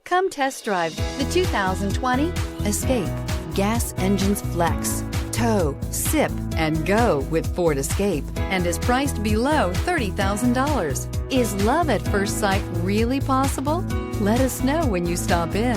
Come test drive the 2020 Escape. Gas engines flex, tow, sip, and go with Ford Escape, and is priced below $30,000. Is love at first sight really possible? Let us know when you stop in.